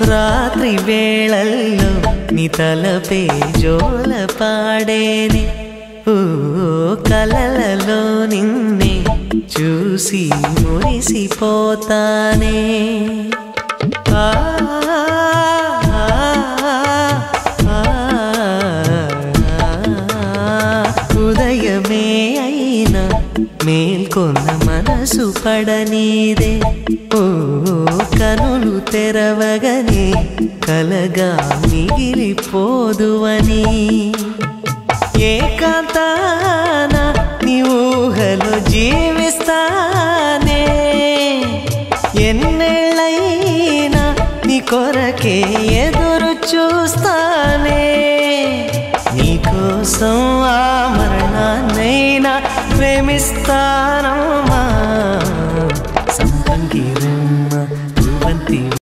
రాత్రి వేళల్లో నీ తలపే జోల పాడేనే ఓ కలలలో నిన్నే చూసి మురిసిపోతానే ఉదయమే అయినా మేల్కొన్న మనసు పడనీదే ఓ కనులు తెరవగనే కలగా మిగిలిపోదువని ఏకాంతాన నీ ఊహలో జీవిస్తానే ఎన్నేళ్ళైనా నీ కొరకే ఎదురు చూస్తానే నీకోసం ఆ మరణాన్నైనా ప్రేమిస్తానమ్మా